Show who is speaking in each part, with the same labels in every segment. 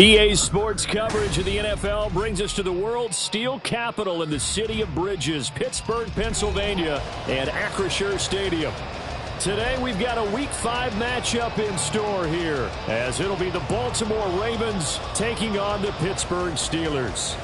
Speaker 1: EA Sports coverage of the NFL brings us to the world's steel capital in the city of bridges, Pittsburgh, Pennsylvania, and Acrisure Stadium. Today we've got a Week 5 matchup in store here, as it'll be the Baltimore Ravens taking on the Pittsburgh Steelers.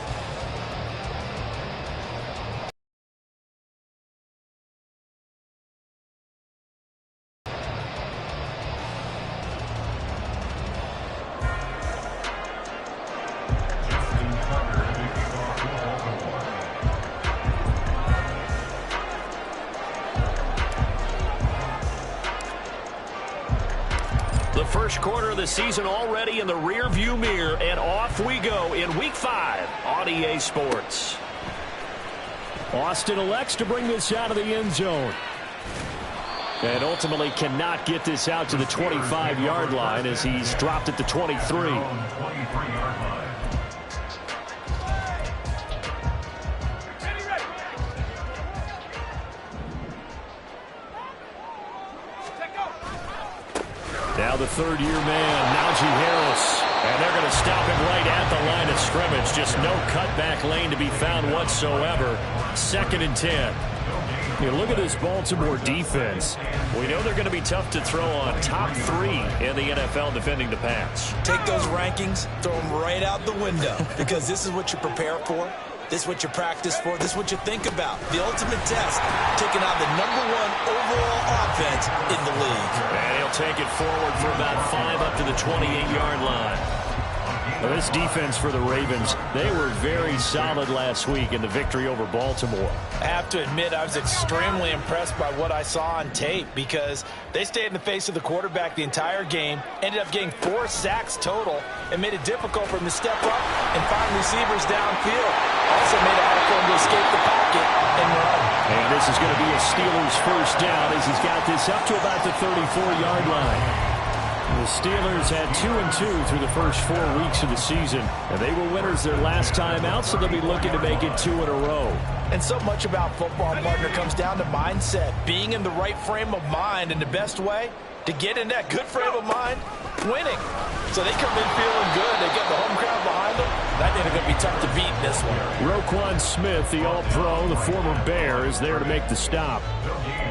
Speaker 1: The first quarter of the season already in the rear-view mirror, and off we go in Week 5 on EA Sports. Austin elects to bring this out of the end zone. And ultimately cannot get this out to the 25-yard line as he's dropped at the 23. Now the third-year man, Najee Harris. And they're going to stop him right at the line of scrimmage. Just no cutback lane to be found whatsoever. 2nd and 10. You look at this Baltimore defense. We know they're going to be tough to throw on. Top 3 in the NFL defending the pass.
Speaker 2: Take those rankings, throw them right out the window. Because this is what you prepare for. This is what you practice for. This is what you think about. The ultimate test, taking on the #1 overall offense in the league.
Speaker 1: And he'll take it forward for about 5 up to the 28-yard line. Well, this defense for the Ravens, they were very solid last week in the victory over Baltimore.
Speaker 2: I have to admit, I was extremely impressed by what I saw on tape because they stayed in the face of the quarterback the entire game, ended up getting 4 sacks total, and made it difficult for him to step up and find receivers downfield. Also made it hard for him to escape the pocket and run.
Speaker 1: And this is going to be a Steelers first down as he's got this up to about the 34-yard line. The Steelers had 2-2 through the first 4 weeks of the season, and they were winners their last time out, so they'll be looking to make it 2 in a row.
Speaker 2: And so much about football, partner, comes down to mindset, being in the right frame of mind, and the best way to get in that good frame of mind, winning. So they come in feeling good. They get the home crowd behind them. I think they're going to be tough to beat in this one.
Speaker 1: Roquan Smith, the All-Pro, the former Bear, is there to make the stop.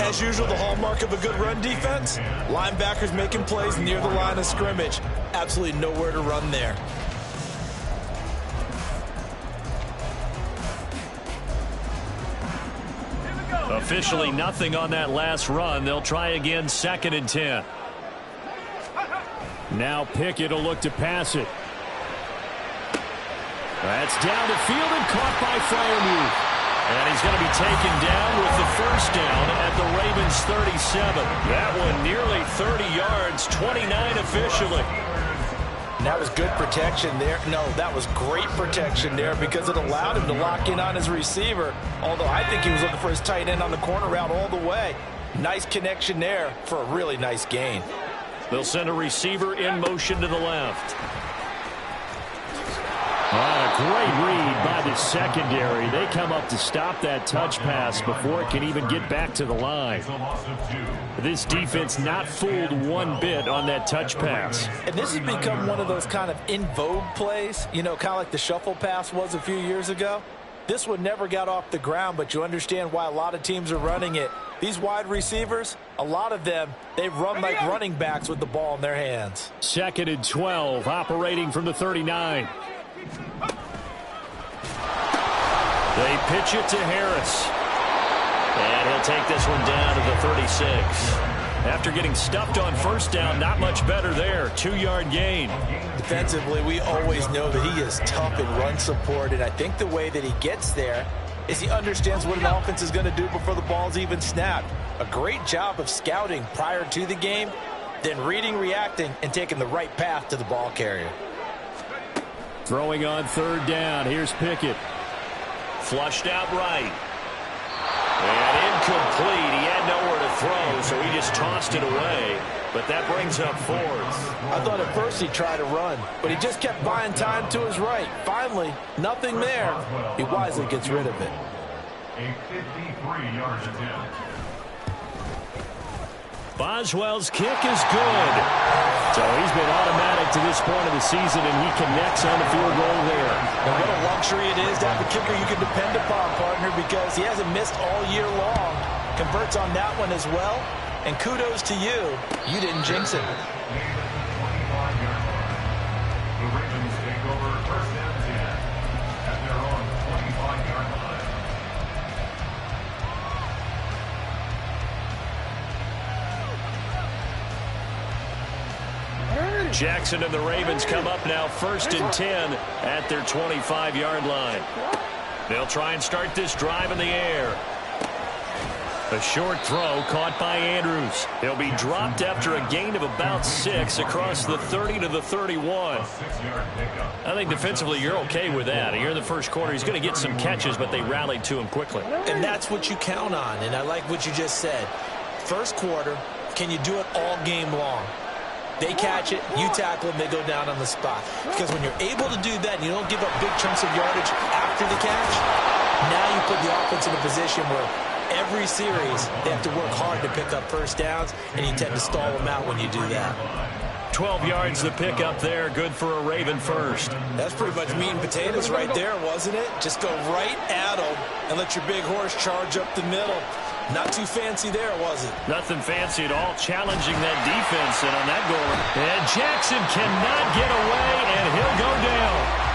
Speaker 2: As usual, the hallmark of a good run defense, linebackers making plays near the line of scrimmage. Absolutely nowhere to run there.
Speaker 1: Officially nothing on that last run. They'll try again, 2nd and 10. Now Pickett will look to pass it. That's down the field and caught by Freiermuth. And he's going to be taken down with the first down at the Ravens 37. That one nearly 30 yards, 29 officially.
Speaker 2: And that was good protection there. No, that was great protection there because it allowed him to lock in on his receiver. Although I think he was looking for his tight end on the corner route all the way. Nice connection there for a really nice gain.
Speaker 1: They'll send a receiver in motion to the left. A great read by the secondary. They come up to stop that touch pass before it can even get back to the line. This defense not fooled one bit on that touch pass.
Speaker 2: And this has become one of those kind of in vogue plays, you know, kind of like the shuffle pass was a few years ago. This one never got off the ground, but you understand why a lot of teams are running it. These wide receivers, a lot of them, they run like running backs with the ball in their hands.
Speaker 1: 2nd and 12, operating from the 39. They pitch it to Harris. And he'll take this one down to the 36. After getting stuffed on first down, not much better there. 2-yard gain.
Speaker 2: Defensively, we always know that he is tough in run support, and I think the way that he gets there is he understands what an offense is going to do before the ball's even snapped. A great job of scouting prior to the game, then reading, reacting, and taking the right path to the ball carrier.
Speaker 1: Throwing on 3rd down. Here's Pickett. Flushed out right. And incomplete. He had nowhere to throw, so he just tossed it away. But that brings up 4th.
Speaker 2: I thought at first he'd try to run, but he just kept buying time to his right. Finally, nothing there. He wisely gets rid of it. A 53-yard attempt.
Speaker 1: Boswell's kick is good. So he's been automatic to this point of the season, and he connects on the field goal there.
Speaker 2: And what a luxury it is to have a kicker you can depend upon, partner, because he hasn't missed all year long. Converts on that one as well. And kudos to you. You didn't jinx it.
Speaker 1: Jackson and the Ravens come up now 1st and 10 at their 25-yard line. They'll try and start this drive in the air. A short throw caught by Andrews. He'll be dropped after a gain of about 6 across the 30 to the 31. I think defensively you're okay with that. Here in the first quarter, he's going to get some catches, but they rallied to him quickly.
Speaker 2: And that's what you count on, and I like what you just said. First quarter, can you do it all game long? They catch it, you tackle them, they go down on the spot. Because when you're able to do that and you don't give up big chunks of yardage after the catch, now you put the offense in a position where every series they have to work hard to pick up first downs, and you tend to stall them out when you do that.
Speaker 1: 12 yards to pick up there, good for a Raven first.
Speaker 2: That's pretty much meat and potatoes right there, wasn't it? Just go right at them and let your big horse charge up the middle. Not too fancy there, was it?
Speaker 1: Nothing fancy at all, challenging that defense, and on that goal. And Jackson cannot get away, and he'll go down.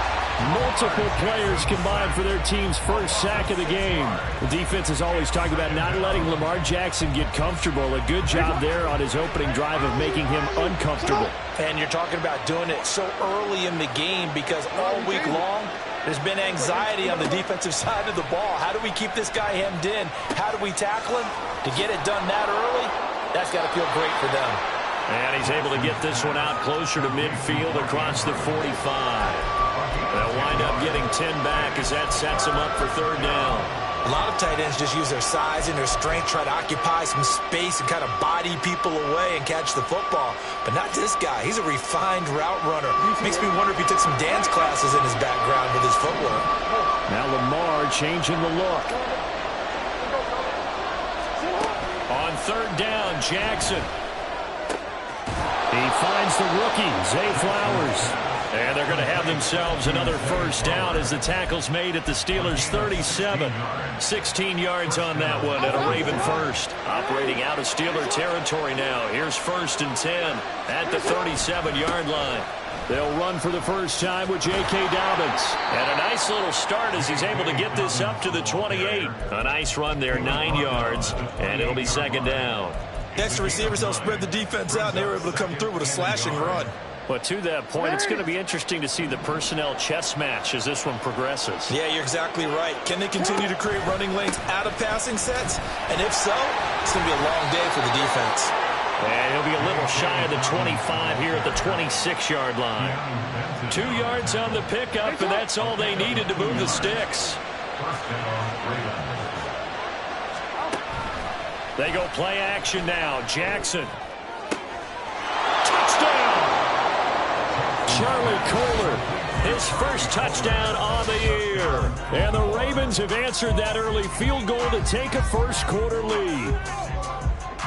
Speaker 1: Multiple players combined for their team's first sack of the game. The defense is always talking about not letting Lamar Jackson get comfortable. A good job there on his opening drive of making him uncomfortable.
Speaker 2: And you're talking about doing it so early in the game because all week long, there's been anxiety on the defensive side of the ball. How do we keep this guy hemmed in? How do we tackle him? To get it done that early, that's got to feel great for them.
Speaker 1: And he's able to get this one out closer to midfield across the 45. They'll wind up getting 10 back as that sets them up for third down.
Speaker 2: A lot of tight ends just use their size and their strength, try to occupy some space and kind of body people away and catch the football. But not this guy. He's a refined route runner. Makes me wonder if he took some dance classes in his background with his footwork.
Speaker 1: Now Lamar changing the look. On third down, Jackson. He finds the rookie, Zay Flowers. And they're going to have themselves another first down as the tackle's made at the Steelers' 37. 16 yards on that one and a Raven first. Operating out of Steeler territory now. Here's 1st and 10 at the 37-yard line. They'll run for the first time with J.K. Dobbins. And a nice little start as he's able to get this up to the 28. A nice run there, 9 yards, and it'll be second down.
Speaker 2: Extra receivers, they'll spread the defense out, and they were able to come through with a slashing run.
Speaker 1: But to that point, it's going to be interesting to see the personnel chess match as this one progresses.
Speaker 2: Yeah, you're exactly right. Can they continue to create running lanes out of passing sets? And if so, it's going to be a long day for the defense.
Speaker 1: And he'll be a little shy of the 25 here at the 26-yard line. 2 yards on the pickup, and that's all they needed to move the sticks. They go play action now. Jackson. Touchdown! Charlie Kohler, his first touchdown on the year. And the Ravens have answered that early field goal to take a first quarter lead.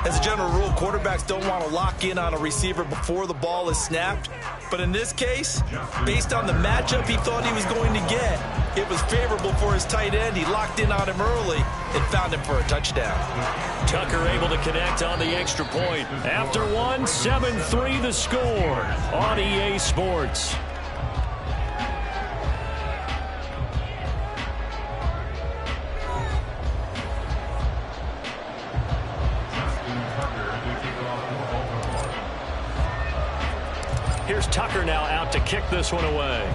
Speaker 2: As a general rule, quarterbacks don't want to lock in on a receiver before the ball is snapped. But in this case, based on the matchup he thought he was going to get, it was favorable for his tight end. He locked in on him early and found him for a touchdown.
Speaker 1: Tucker able to connect on the extra point. After one, 7-3 the score on EA Sports. Here's Tucker now out to kick this one away.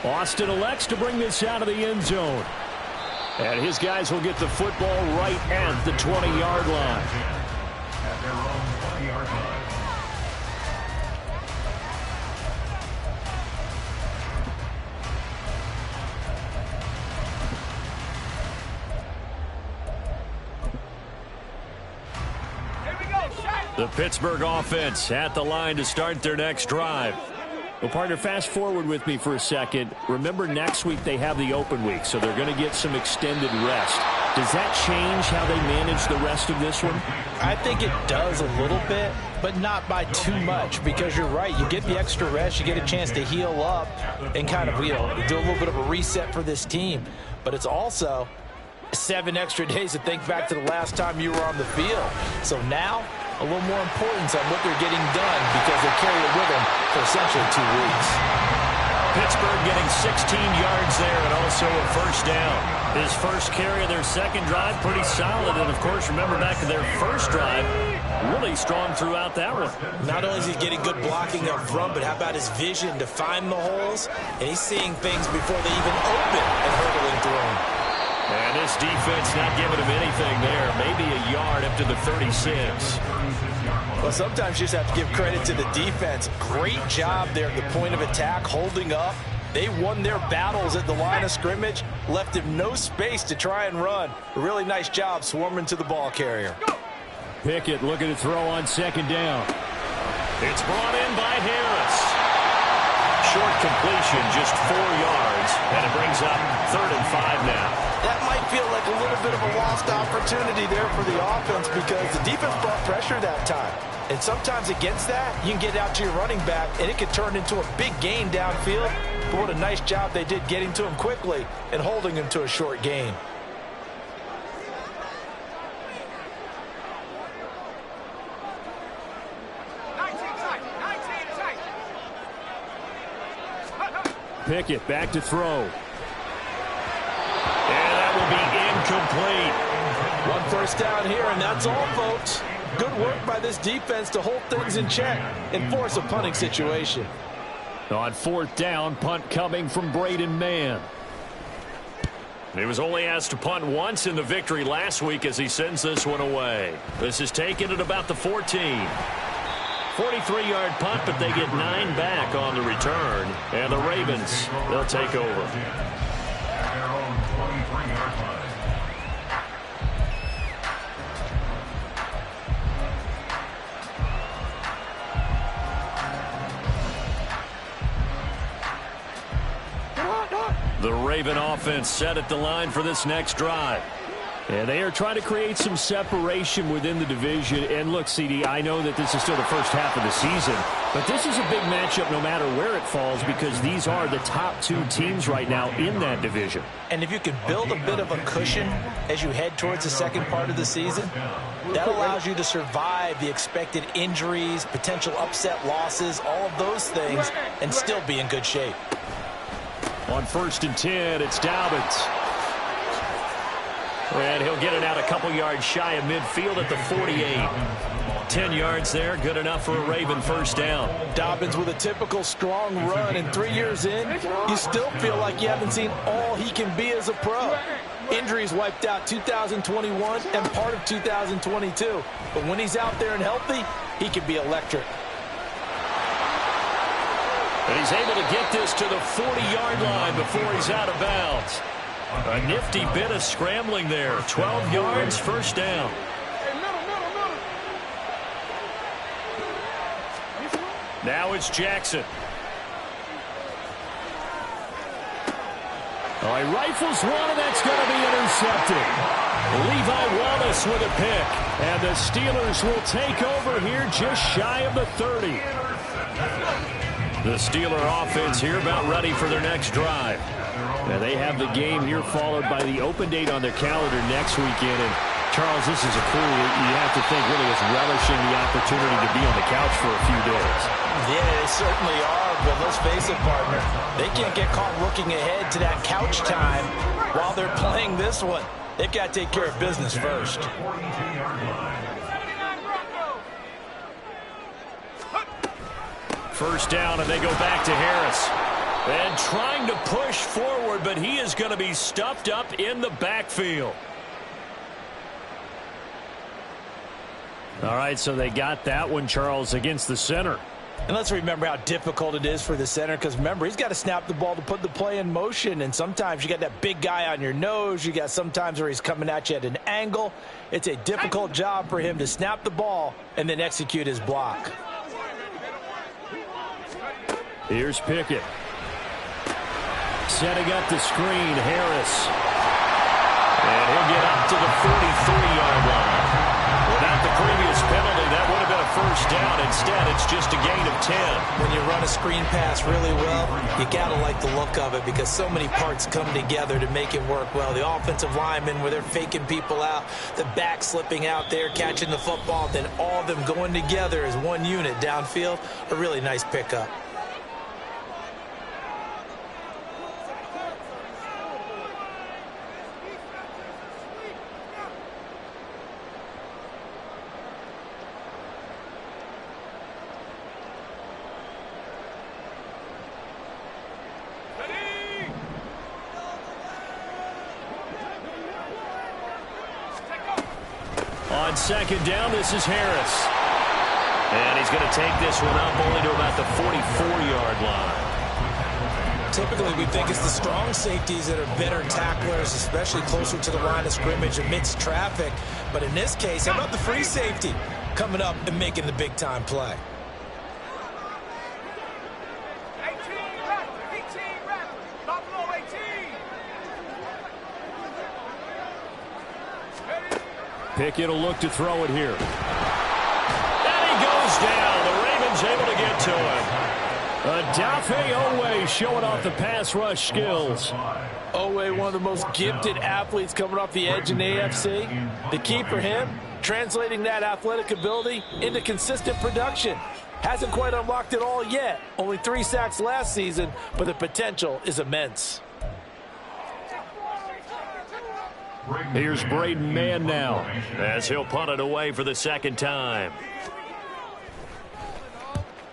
Speaker 1: Austin elects to bring this out of the end zone. And his guys will get the football right at the 20-yard line. At their own 20-yard line. The Pittsburgh offense at the line to start their next drive. Well, partner, fast forward with me for a second. Remember, next week they have the open week, so they're going to get some extended rest. Does that change how they manage the rest of this one?
Speaker 2: I think it does a little bit, but not by too much, because you're right. You get the extra rest, you get a chance to heal up and kind of, do a little bit of a reset for this team. But it's also 7 extra days to think back to the last time you were on the field. So now, a little more importance on what they're getting done because they carry it with them for essentially 2 weeks.
Speaker 1: Pittsburgh getting 16 yards there and also a first down. His first carry of their second drive, pretty solid. And, of course, remember back to their first drive, really strong throughout that one.
Speaker 2: Not only is he getting good blocking up front, but how about his vision to find the holes? And he's seeing things before they even open and hurdling through them.
Speaker 1: And this defense not giving him anything there. Maybe a yard up to the 36.
Speaker 2: Well, sometimes you just have to give credit to the defense. Great job there at the point of attack, holding up. They won their battles at the line of scrimmage, left him no space to try and run. A really nice job swarming to the ball carrier.
Speaker 1: Pickett looking to throw on second down. It's brought in by Harris. Short completion, just 4 yards, and it brings up 3rd and 5 now.
Speaker 2: That might feel like a little bit of a lost opportunity there for the offense because the defense brought pressure that time. And sometimes against that, you can get out to your running back, and it can turn into a big gain downfield. But what a nice job they did getting to him quickly and holding him to a short gain.
Speaker 1: Pickett back to throw. And that will be incomplete.
Speaker 2: 1 first down here, and that's all, folks. Good work by this defense to hold things in check and force a punting situation.
Speaker 1: On 4th down, punt coming from Braden Mann. He was only asked to punt once in the victory last week as he sends this one away. This is taken at about the 14. 43-yard punt, but they get 9 back on the return. And the Ravens, they'll take over. The Raven offense set at the line for this next drive. And they are trying to create some separation within the division. And look, CD, I know that this is still the first half of the season, but this is a big matchup no matter where it falls because these are the top 2 teams right now in that division.
Speaker 2: And if you can build a bit of a cushion as you head towards the second part of the season, that allows you to survive the expected injuries, potential upset losses, all of those things, and still be in good shape.
Speaker 1: On 1st and 10, it's Dobbins. And he'll get it out a couple yards shy of midfield at the 48. 10 yards there, good enough for a Raven first down.
Speaker 2: Dobbins with a typical strong run, and 3 years in, you still feel like you haven't seen all he can be as a pro. Injuries wiped out 2021 and part of 2022. But when he's out there and healthy, he can be electric.
Speaker 1: And he's able to get this to the 40-yard line before he's out of bounds. A nifty bit of scrambling there. 12 yards, first down. Now it's Jackson. Oh, he rifles one, and that's going to be intercepted. Levi Wallace with a pick. And the Steelers will take over here just shy of the 30. The Steeler offense here about ready for their next drive. Now they have the game here followed by the open date on their calendar next weekend. And Charles, this is a crew you have to think really is relishing the opportunity to be on the couch for a few days.
Speaker 2: Yeah, they certainly are, but let's face it, partner. They can't get caught looking ahead to that couch time while they're playing this one. They've got to take care of business first.
Speaker 1: First down, and they go back to Harris. And trying to push forward, but he is going to be stuffed up in the backfield. All right, so they got that one, Charles, against the center.
Speaker 2: And let's remember how difficult it is for the center, because remember, he's got to snap the ball to put the play in motion, and sometimes you got that big guy on your nose. You got sometimes where he's coming at you at an angle. It's a difficult job for him to snap the ball and then execute his block.
Speaker 1: Here's Pickett. Setting up the screen, Harris. And he'll get up to the 43-yard line. Without the previous penalty, that would have been a first down. Instead, it's just a gain of 10.
Speaker 2: When you run a screen pass really well, you got to like the look of it because so many parts come together to make it work well. The offensive linemen, where they're faking people out, the back slipping out there, catching the football, then all of them going together as one unit downfield, a really nice pickup.
Speaker 1: On second down, this is Harris. And he's going to take this one up only to about the 44-yard line.
Speaker 2: Typically, we think it's the strong safeties that are better tacklers, especially closer to the line of scrimmage amidst traffic. But in this case, how about the free safety coming up and making the big-time play?
Speaker 1: Pickett will look to throw it here. And he goes down. The Ravens able to get to him. Odafe Oweh showing off the pass rush skills.
Speaker 2: Oweh, one of the most gifted athletes coming off the edge in the AFC. The key for him, translating that athletic ability into consistent production. Hasn't quite unlocked it all yet. Only 3 sacks last season, but the potential is immense.
Speaker 1: Here's Braden Mann now as he'll punt it away for the second time.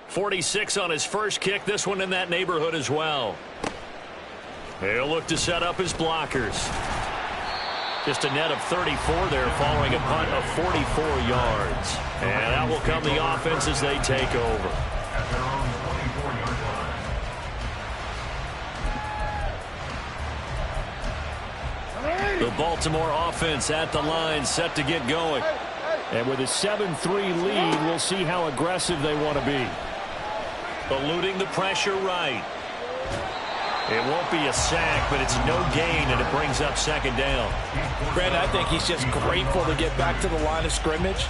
Speaker 1: 46 on his first kick. This one in that neighborhood as well. He'll look to set up his blockers. Just a net of 34 there following a punt of 44 yards. And that will come the offense as they take over. The Baltimore offense at the line, set to get going. And with a 7-3 lead, we'll see how aggressive they want to be. Eluding the pressure right. It won't be a sack, but it's no gain, and it brings up second down.
Speaker 2: Brandon, I think he's just grateful to get back to the line of scrimmage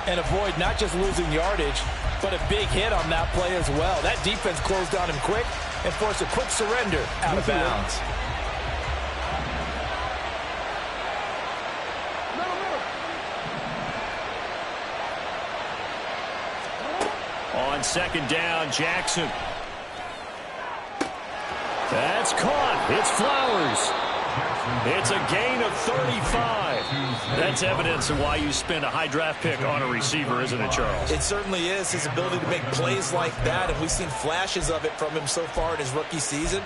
Speaker 2: and avoid not just losing yardage, but a big hit on that play as well. That defense closed on him quick and forced a quick surrender out of bounds.
Speaker 1: On second down, Jackson. That's caught. It's Flowers. It's a gain of 35. That's evidence of why you spend a high draft pick on a receiver, isn't it, Charles?
Speaker 2: It certainly is. His ability to make plays like that, and we've seen flashes of it from him so far in his rookie season.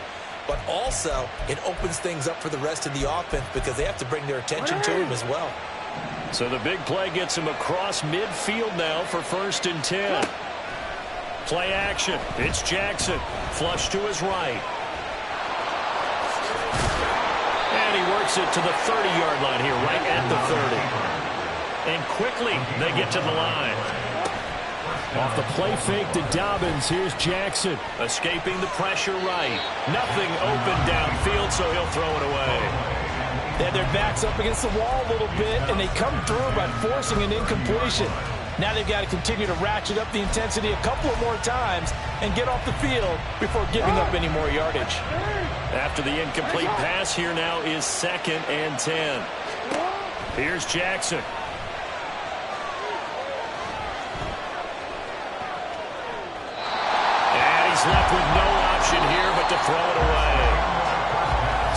Speaker 2: But also, it opens things up for the rest of the offense because they have to bring their attention to him as well.
Speaker 1: So the big play gets him across midfield now for 1st and 10. Play action. It's Jackson. Flush to his right. And he works it to the 30-yard line here, right at the 30. And quickly, they get to the line. Off the play fake to Dobbins, here's Jackson. Escaping the pressure right. Nothing open downfield, so he'll throw it away.
Speaker 2: They have their backs up against the wall a little bit, and they come through by forcing an incompletion. Now they've got to continue to ratchet up the intensity a couple of more times and get off the field before giving up any more yardage.
Speaker 1: After the incomplete pass, here now is 2nd and 10. Here's Jackson. And he's left with no option here but to throw it away.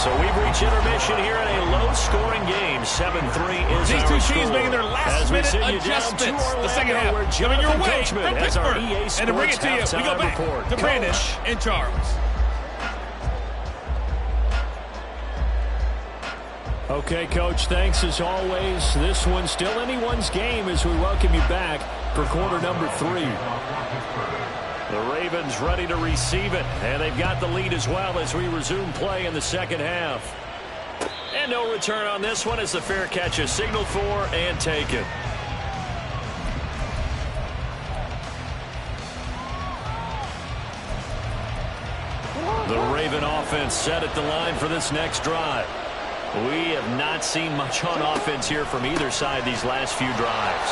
Speaker 1: So we've reached intermission here in a low-scoring game. 7-3 is
Speaker 3: these
Speaker 1: our
Speaker 3: two
Speaker 1: score.
Speaker 3: teams making their last-minute adjustments. The second half coming your way from Pittsburgh. And to bring it to you, we go back to Brandon and Charles.
Speaker 1: Okay, Coach, thanks as always. This one's still anyone's game as we welcome you back for quarter number 3. The Ravens ready to receive it, and they've got the lead as well as we resume play in the second half. And no return on this one as the fair catch is signaled for and taken. Raven offense set at the line for this next drive. We have not seen much on offense here from either side these last few drives.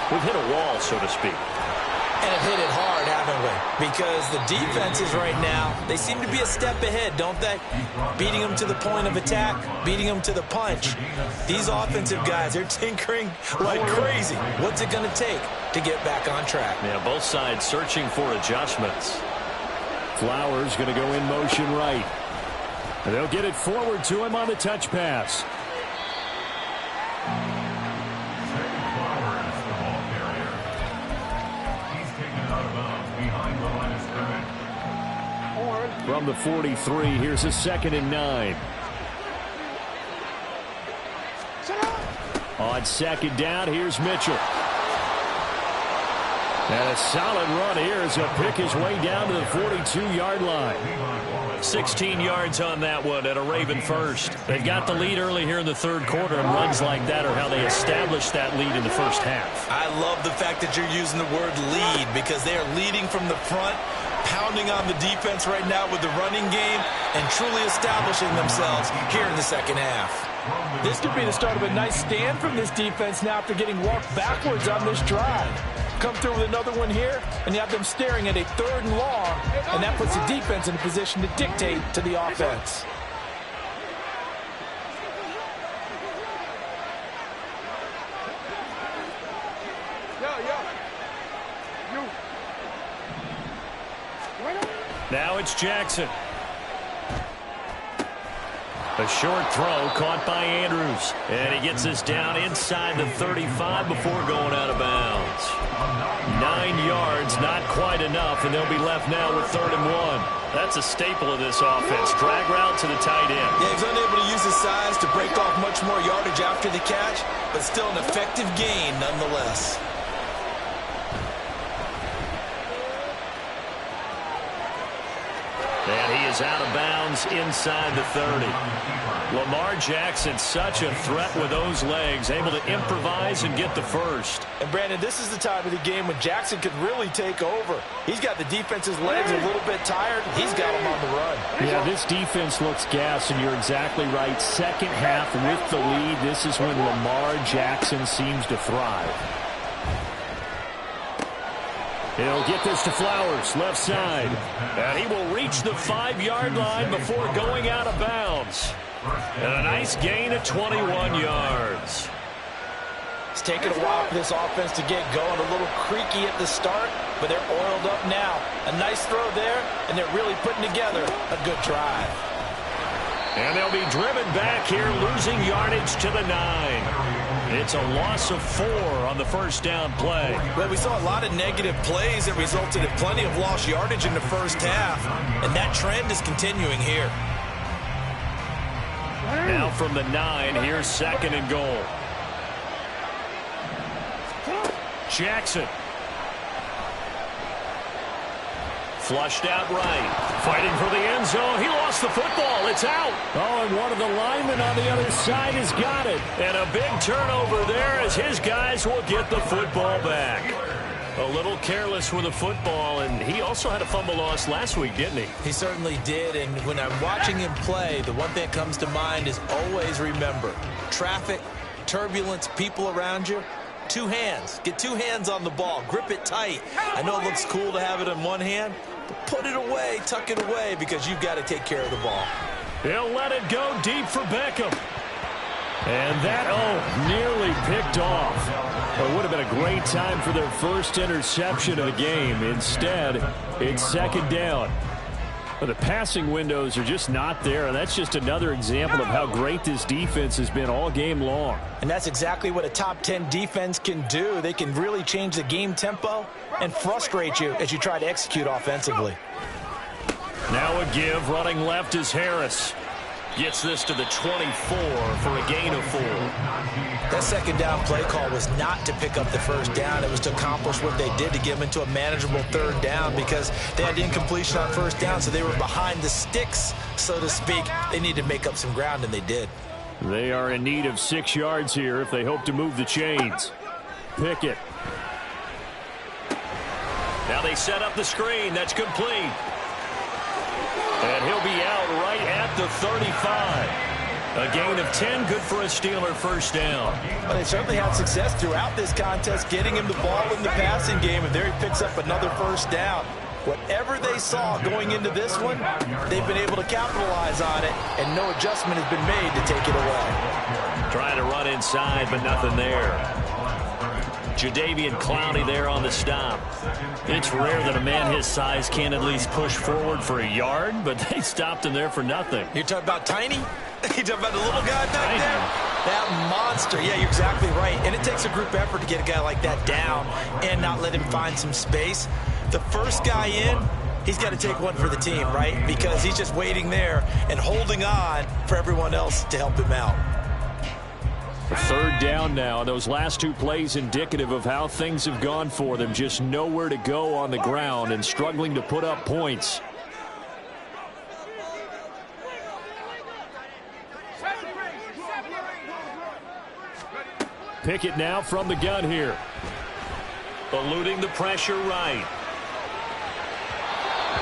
Speaker 1: We've hit a wall, so to speak.
Speaker 2: And have hit it hard, haven't we? Because the defenses right now, they seem to be a step ahead, don't they? Beating them to the point of attack, beating them to the punch. These offensive guys, they're tinkering like crazy. What's it going to take to get back on track?
Speaker 1: Yeah, both sides searching for adjustments. Flowers going to go in motion right. And they'll get it forward to him on the touch pass. From the 43, here's a 2nd and 9. On 2nd down, here's Mitchell. And a solid run here as he'll pick his way down to the 42-yard line. 16 yards on that one at a Raven first. They've got the lead early here in the 3rd quarter, and runs like that are how they establish that lead in the first half.
Speaker 2: I love the fact that you're using the word lead because they are leading from the front, pounding on the defense right now with the running game, and truly establishing themselves here in the 2nd half.
Speaker 4: This could be the start of a nice stand from this defense now after getting walked backwards on this drive. Come through with another one here, and you have them staring at a 3rd and long, and that puts the defense in a position to dictate to the offense.
Speaker 1: Now it's Jackson. A short throw caught by Andrews. And he gets this down inside the 35 before going out of bounds. 9 yards, not quite enough, and they'll be left now with 3rd and 1. That's a staple of this offense. Drag route to the tight end.
Speaker 2: Yeah, he's unable to use his size to break off much more yardage after the catch, but still an effective gain nonetheless.
Speaker 1: And he is out of bounds inside the 30. Lamar Jackson, such a threat with those legs, able to improvise and get the first.
Speaker 2: And Brandon, this is the time of the game when Jackson could really take over. He's got the defense's legs a little bit tired. He's got them on the run.
Speaker 1: Yeah, this defense looks gassed, and you're exactly right. 2nd half with the lead. This is when Lamar Jackson seems to thrive. He'll get this to Flowers, left side. And he will reach the 5-yard line before going out of bounds. And a nice gain of 21 yards.
Speaker 2: It's taken a while for this offense to get going. A little creaky at the start, but they're oiled up now. A nice throw there, and they're really putting together a good drive.
Speaker 1: And they'll be driven back here, losing yardage to the 9. It's a loss of 4 on the first down play.
Speaker 2: Well, we saw a lot of negative plays that resulted in plenty of lost yardage in the first half, and that trend is continuing here.
Speaker 1: Now from the 9, here's 2nd and goal. Jackson. Flushed out right. Fighting for the end zone. He lost the football. It's out. Oh, and one of the linemen on the other side has got it. And a big turnover there as his guys will get the football back. A little careless with the football, and he also had a fumble loss last week, didn't he?
Speaker 2: He certainly did, and when I'm watching him play, the one thing that comes to mind is always remember, traffic, turbulence, people around you, 2 hands. Get 2 hands on the ball. Grip it tight. I know it looks cool to have it in one hand, but put it away, tuck it away, because you've got to take care of the ball.
Speaker 1: He'll let it go deep for Beckham. And that, nearly picked off. It would have been a great time for their first interception of the game. Instead, it's 2nd down. But the passing windows are just not there, and that's just another example of how great this defense has been all game long.
Speaker 2: And that's exactly what a top 10 defense can do. They can really change the game tempo and frustrate you as you try to execute offensively.
Speaker 1: Now a give, running left is Harris. Gets this to the 24 for a gain of 4.
Speaker 2: That 2nd down play call was not to pick up the first down. It was to accomplish what they did to get them into a manageable 3rd down because they had incompletion on 1st down, so they were behind the sticks, so to speak. They needed to make up some ground, and they did.
Speaker 1: They are in need of 6 yards here if they hope to move the chains. Pickett. Now they set up the screen. That's complete. And he'll be out right at the 35. A gain of 10, good for a Steeler first down.
Speaker 2: Well, they certainly had success throughout this contest, getting him the ball in the passing game, and there he picks up another first down. Whatever they saw going into this one, they've been able to capitalize on it, and no adjustment has been made to take it away.
Speaker 1: Trying to run inside, but nothing there. Jadeveon Clowney there on the stop. It's rare that a man his size can at least push forward for a yard, but they stopped him there for nothing.
Speaker 2: You're talking about tiny? You're talking about the little guy back there? That monster. Yeah, you're exactly right. And it takes a group effort to get a guy like that down and not let him find some space. The first guy in, he's got to take one for the team, right? Because he's just waiting there and holding on for everyone else to help him out.
Speaker 1: Third down now. Those last two plays indicative of how things have gone for them. Just nowhere to go on the ground and struggling to put up points. Pickett now from the gun here. Eluding the pressure right.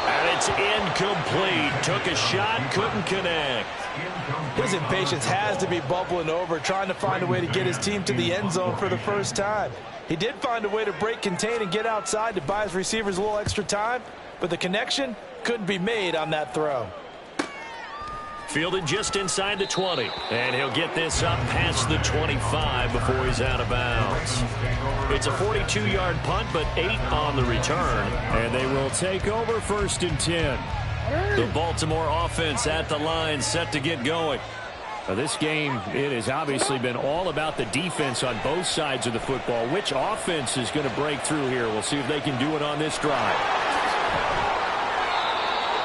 Speaker 1: And it's incomplete. Took a shot, couldn't connect.
Speaker 2: His impatience has to be bubbling over, trying to find a way to get his team to the end zone for the first time. He did find a way to break contain and get outside to buy his receivers a little extra time, but the connection couldn't be made on that throw.
Speaker 1: Fielded just inside the 20, and he'll get this up past the 25 before he's out of bounds. It's a 42-yard punt, but 8 on the return, and they will take over 1st and 10. The Baltimore offense at the line, set to get going. Now this game, it has obviously been all about the defense on both sides of the football. Which offense is going to break through here? We'll see if they can do it on this drive.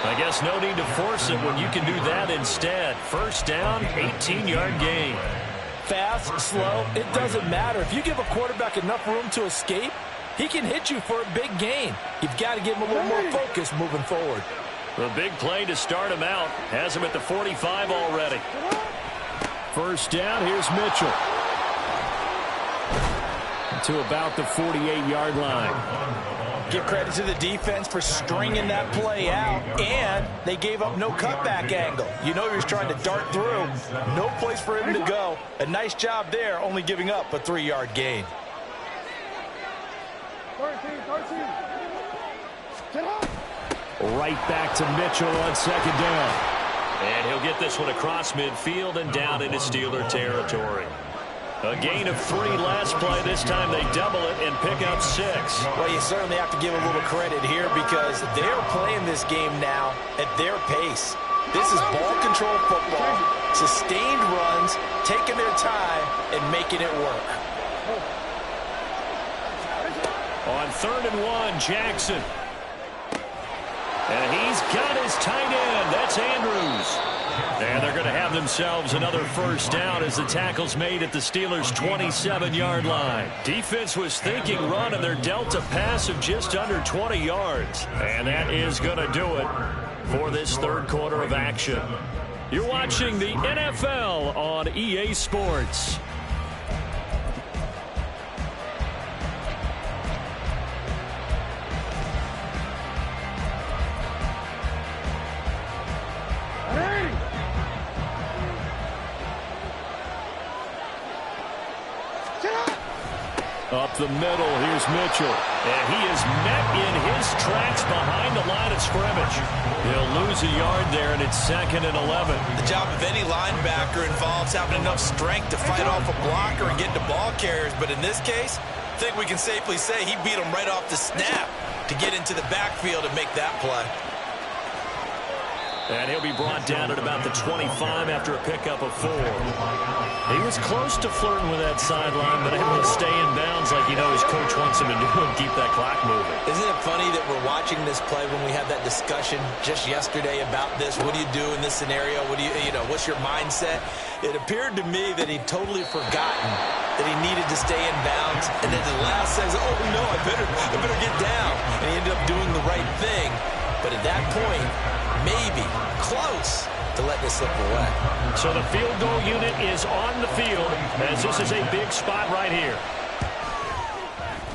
Speaker 1: I guess no need to force it when you can do that instead. First down, 18-yard gain.
Speaker 2: Fast, slow, it doesn't matter. If you give a quarterback enough room to escape, he can hit you for a big gain. You've got to give him a little more focus moving forward.
Speaker 1: The big play to start him out. Has him at the 45 already. First down, here's Mitchell. To about the 48-yard line.
Speaker 2: Give credit to the defense for stringing that play out, and they gave up no cutback angle. You know he was trying to dart through. No place for him to go. A nice job there, only giving up a 3-yard gain.
Speaker 1: Right back to Mitchell on second down. And he'll get this one across midfield and down into Steeler territory. A gain of 3 last play. This time they double it and pick up 6.
Speaker 2: Well, you certainly have to give a little credit here because they're playing this game now at their pace. This is ball control football, sustained runs, taking their time and making it work.
Speaker 1: On 3rd and 1, Jackson. And he's got his tight end. That's Andrews. And they're going to have themselves another first down as the tackle's made at the Steelers' 27-yard line. Defense was thinking run, and they're dealt a pass of just under 20 yards. And that is going to do it for this third quarter of action. You're watching the NFL on EA Sports. Up the middle, here's Mitchell. And he is met in his tracks behind the line of scrimmage. He'll lose a yard there, and it's 2nd and 11.
Speaker 2: The job of any linebacker involves having enough strength to fight off a blocker and get to ball carriers. But in this case, I think we can safely say he beat him right off the snap to get into the backfield and make that play.
Speaker 1: And he'll be brought down at about the 25 after a pickup of 4. He was close to flirting with that sideline, but able to stay in bounds like his coach wants him to do and keep that clock moving.
Speaker 2: Isn't it funny that we're watching this play when we had that discussion just yesterday about this? What do you do in this scenario? What do what's your mindset? It appeared to me that he'd totally forgotten that he needed to stay in bounds, and then the last says, oh no, I better get down. And he ended up doing the right thing. But at that point, maybe close to letting it slip away.
Speaker 1: So the field goal unit is on the field as this is a big spot right here.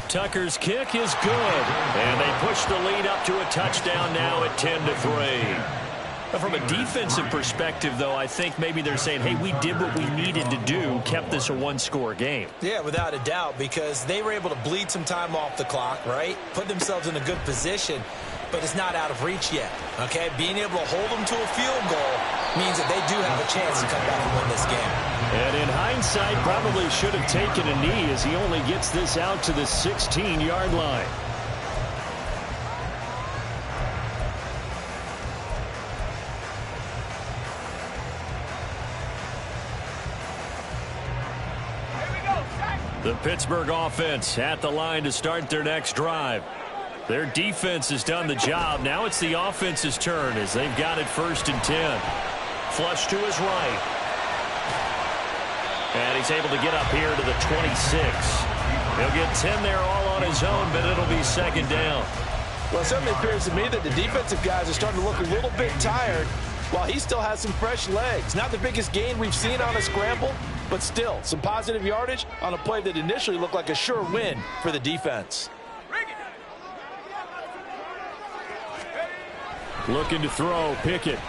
Speaker 1: Tucker's kick is good, and they push the lead up to a touchdown now at 10-3. From a defensive perspective, though, I think maybe they're saying, hey, we did what we needed to do, kept this a one-score game.
Speaker 2: Yeah, without a doubt, because they were able to bleed some time off the clock, right? Put themselves in a good position, but it's not out of reach yet, okay? Being able to hold them to a field goal means that they do have a chance to come back and win this game.
Speaker 1: And in hindsight, probably should have taken a knee as he only gets this out to the 16-yard line. The Pittsburgh offense at the line to start their next drive. Their defense has done the job. Now it's the offense's turn as they've got it 1st and 10. Flush to his right. And he's able to get up here to the 26. He'll get 10 there all on his own, but it'll be 2nd down.
Speaker 4: Well, it certainly appears to me that the defensive guys are starting to look a little bit tired while he still has some fresh legs. Not the biggest gain we've seen on a scramble, but still some positive yardage on a play that initially looked like a sure win for the defense.
Speaker 1: Looking to throw, Pickett.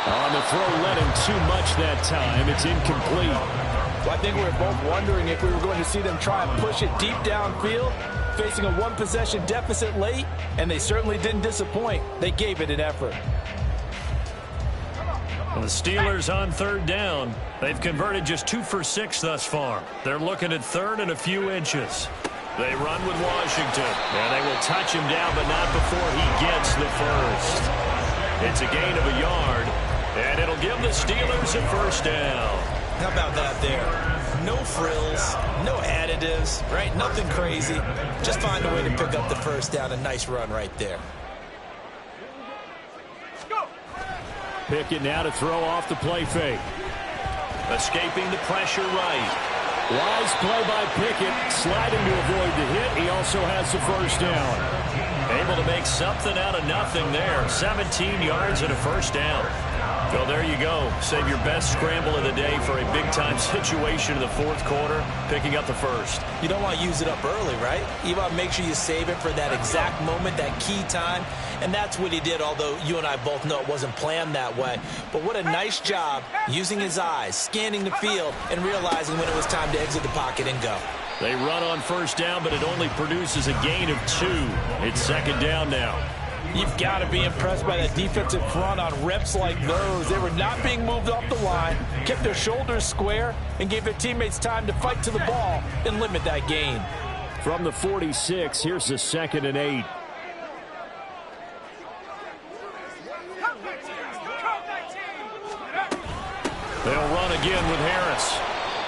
Speaker 1: On the throw, led him too much that time. It's incomplete.
Speaker 4: Well, I think we were both wondering if we were going to see them try and push it deep downfield, facing a one-possession deficit late, and they certainly didn't disappoint. They gave it an effort.
Speaker 1: And the Steelers on 3rd down. They've converted just 2 for 6 thus far. They're looking at 3rd and a few inches. They run with Washington, and they will touch him down, but not before he gets the first. It's a gain of a yard, and it'll give the Steelers a 1st down.
Speaker 2: How about that there? No frills, no additives, right? Nothing crazy. Just find a way to pick up the 1st down. A nice run right there.
Speaker 1: Pickett now to throw off the play fake. Escaping the pressure right. Wise play by Pickett, sliding to avoid the hit. He also has the 1st down. Able to make something out of nothing there. 17 yards and a 1st down. Well, there you go. Save your best scramble of the day for a big-time situation in the 4th quarter, picking up the 1st.
Speaker 2: You don't want to use it up early, right? You want to make sure you save it for that exact moment, that key time. And that's what he did, although you and I both know it wasn't planned that way. But what a nice job using his eyes, scanning the field, and realizing when it was time to exit the pocket and go.
Speaker 1: They run on 1st down, but it only produces a gain of 2. It's 2nd down now.
Speaker 4: You've got to be impressed by that defensive front on reps like those. They were not being moved off the line, kept their shoulders square, and gave their teammates time to fight to the ball and limit that gain.
Speaker 1: From the 46, here's the 2nd and 8. They'll run again with Harris.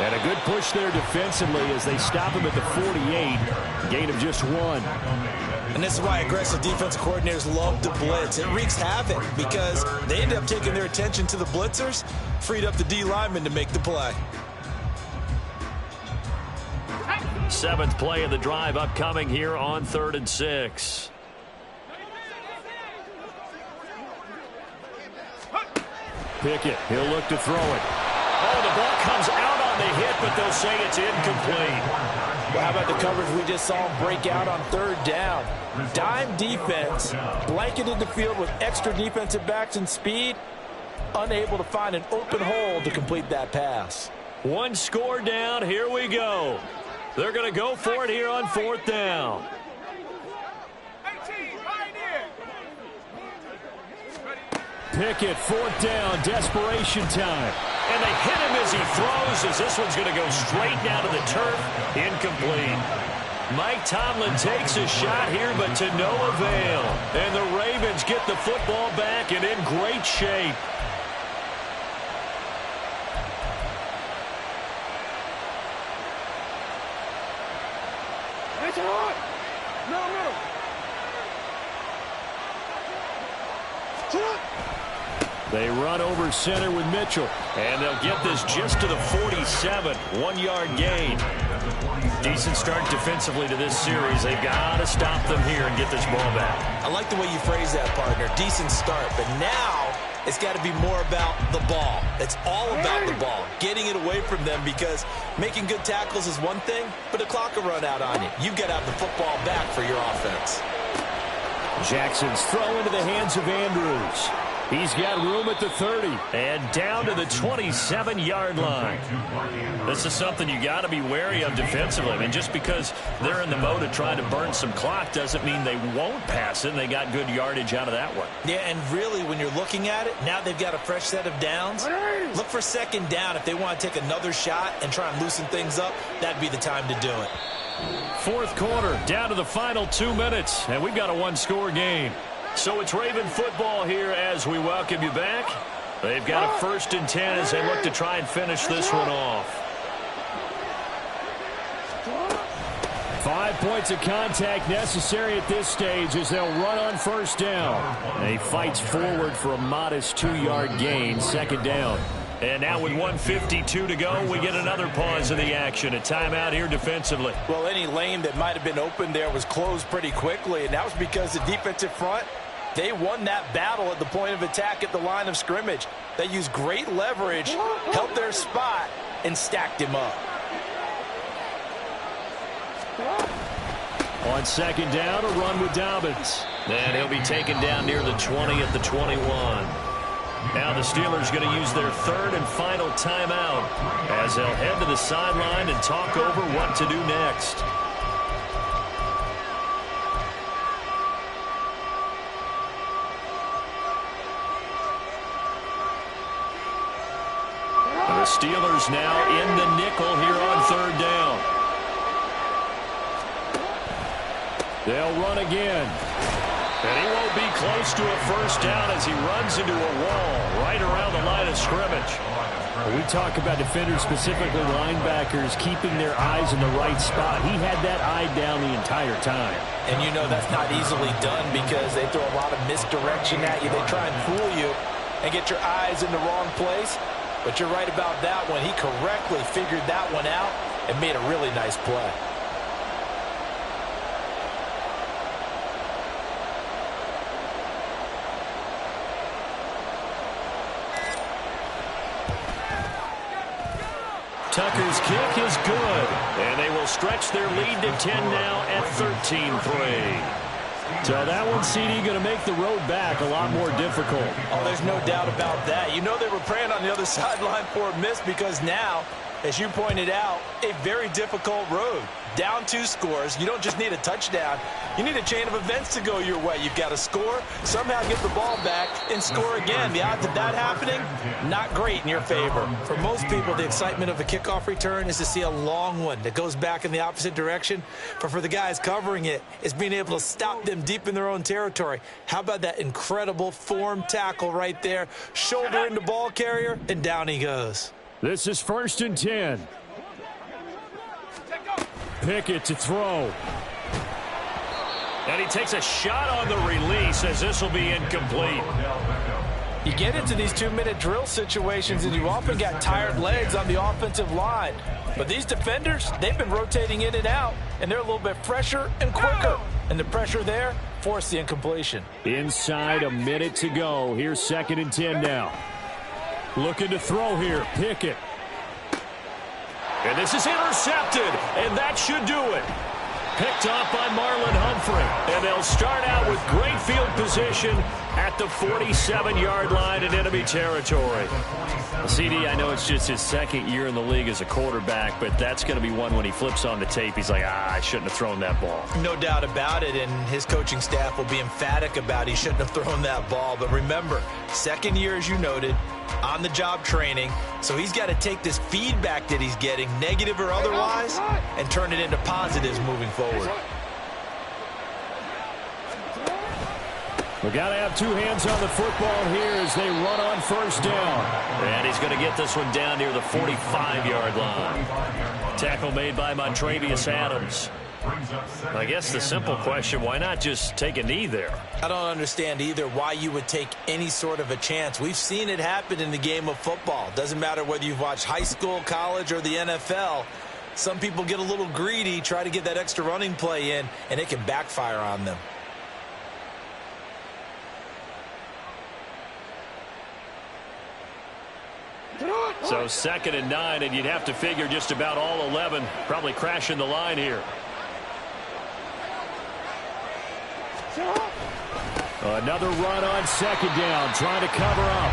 Speaker 1: And a good push there defensively as they stop him at the 48. Gain of just 1.
Speaker 2: And this is why aggressive defensive coordinators love to blitz. It wreaks havoc because they end up taking their attention to the blitzers, freed up the D lineman to make the play.
Speaker 1: 7th play of the drive upcoming here on 3rd and 6. Pickett, he'll look to throw it. Oh, the ball comes out on the hit, but they'll say it's incomplete.
Speaker 4: Well, how about the coverage we just saw him break out on 3rd down? Dime defense, blanketed the field with extra defensive backs and speed, unable to find an open hole to complete that pass.
Speaker 1: 1 score down, here we go. They're going to go for it here on 4th down. Pickett, 4th down, desperation time. And they hit him as he throws, as this one's going to go straight down to the turf. Incomplete. Mike Tomlin takes a shot here, but to no avail. And the Ravens get the football back and in great shape. They run over center with Mitchell. And they'll get this just to the 47. 1-yard gain. Decent start defensively to this series. They've got to stop them here and get this ball back.
Speaker 2: I like the way you phrase that, partner. Decent start. But now it's got to be more about the ball. It's all about the ball. Getting it away from them, because making good tackles is one thing, but the clock will run out on you. You've got to have the football back for your offense.
Speaker 1: Jackson's throw into the hands of Andrews. He's got room at the 30 and down to the 27-yard line. This is something you got to be wary of defensively. I mean, just because they're in the mode of trying to burn some clock doesn't mean they won't pass it, and they got good yardage out of that one.
Speaker 2: Yeah, and really, when you're looking at it, now they've got a fresh set of downs. Look for second down if they want to take another shot and try and loosen things up. That'd be the time to do it.
Speaker 1: Fourth quarter, down to the final 2 minutes, and we've got a one-score game. So it's Raven football here as we welcome you back. They've got a 1st and 10 as they look to try and finish this one off. 5 points of contact necessary at this stage as they'll run on 1st down. He fights forward for a modest 2-yard gain, 2nd down. And now with 1:52 to go, we get another pause in the action. A timeout here defensively.
Speaker 2: Well, any lane that might have been open there was closed pretty quickly, and that was because the defensive front, they won that battle at the point of attack at the line of scrimmage. They used great leverage, held their spot, and stacked him up.
Speaker 1: On 2nd down, a run with Dobbins. And he'll be taken down near the 20 at the 21. Now the Steelers going to use their 3rd and final timeout as they'll head to the sideline and talk over what to do next. The Steelers now in the nickel here on 3rd down. They'll run again. And he won't be close to a 1st down as he runs into a wall right around the line of scrimmage. When we talk about defenders, specifically linebackers, keeping their eyes in the right spot. He had that eye down the entire time.
Speaker 2: And you know that's not easily done because they throw a lot of misdirection at you. They try and fool you and get your eyes in the wrong place. But you're right about that one. He correctly figured that one out and made a really nice play.
Speaker 1: Tucker's kick is good, and they will stretch their lead to 10 now at 13-3. So that one, CD, going to make the road back a lot more difficult.
Speaker 2: Oh, there's no doubt about that. You know they were praying on the other sideline for a miss because now, as you pointed out, a very difficult road. Down 2 scores. You don't just need a touchdown. You need a chain of events to go your way. You've got to score, somehow get the ball back, and score again. The odds of that happening, not great in your favor. For most people, the excitement of a kickoff return is to see a long one that goes back in the opposite direction. But for the guys covering it, it's being able to stop them deep in their own territory. How about that incredible form tackle right there? Shoulder into ball carrier, and down he goes.
Speaker 1: This is 1st and 10. Pickett to throw. And he takes a shot on the release as this will be incomplete.
Speaker 4: You get into these 2-minute drill situations and you often got tired legs on the offensive line. But these defenders, they've been rotating in and out, and they're a little bit fresher and quicker. And the pressure there forced the incompletion.
Speaker 1: Inside a minute to go. Here's 2nd and 10 now. Looking to throw here. Pickett. And this is intercepted, and that should do it. Picked off by Marlon Humphrey. And they'll start out with great field position at the 47-yard line in enemy territory. CD, I know it's just his 2nd year in the league as a quarterback, but that's going to be one when he flips on the tape. He's like, I shouldn't have thrown that ball.
Speaker 2: No doubt about it, and his coaching staff will be emphatic about he shouldn't have thrown that ball. But remember, 2nd year, as you noted, on-the-job training. So he's got to take this feedback that he's getting, negative or otherwise, and turn it into positives moving forward.
Speaker 1: We got to have 2 hands on the football here as they run on 1st down. And he's going to get this one down near the 45-yard line. Tackle made by Montrevious Adams. I guess the simple question, why not just take a knee there?
Speaker 2: I don't understand either why you would take any sort of a chance. We've seen it happen in the game of football. Doesn't matter whether you've watched high school, college, or the NFL. Some people get a little greedy, try to get that extra running play in, and it can backfire on them.
Speaker 1: So 2nd and 9, and you'd have to figure just about all 11 probably crashing the line here. Another run on second down, trying to cover up.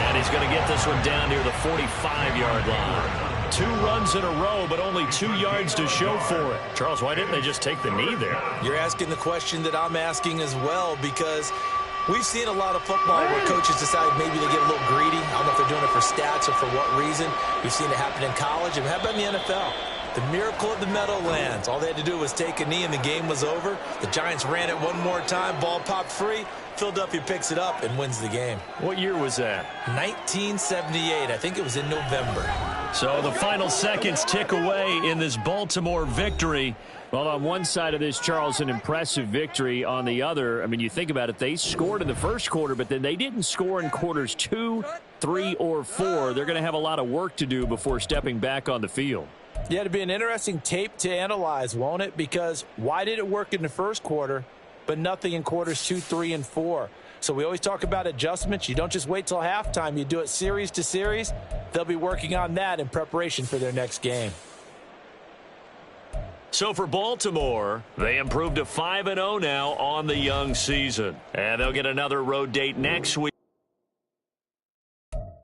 Speaker 1: And he's going to get this one down near the 45-yard line. 2 runs in a row, but only 2 yards to show for it. Charles, why didn't they just take the knee there?
Speaker 2: You're asking the question that I'm asking as well, because we've seen a lot of football where coaches decide maybe they get a little greedy. I don't know if they're doing it for stats or for what reason. We've seen it happen in college, and how about in the NFL? The miracle of the Meadowlands. All they had to do was take a knee, and the game was over. The Giants ran it one more time. Ball popped free. Philadelphia picks it up and wins the game.
Speaker 1: What year was that?
Speaker 2: 1978. I think it was in November.
Speaker 1: So the final seconds tick away in this Baltimore victory. Well, on one side of this, Charles, an impressive victory. On the other, I mean, you think about it, they scored in the first quarter, but then they didn't score in quarters 2, 3, or 4. They're going to have a lot of work to do before stepping back on the field.
Speaker 4: Yeah, it'll be an interesting tape to analyze, won't it? Because why did it work in the first quarter, but nothing in quarters 2, 3, and 4? So we always talk about adjustments. You don't just wait till halftime. You do it series to series. They'll be working on that in preparation for their next game.
Speaker 1: So for Baltimore, they improved to 5-0 now on the young season. And they'll get another road date next week.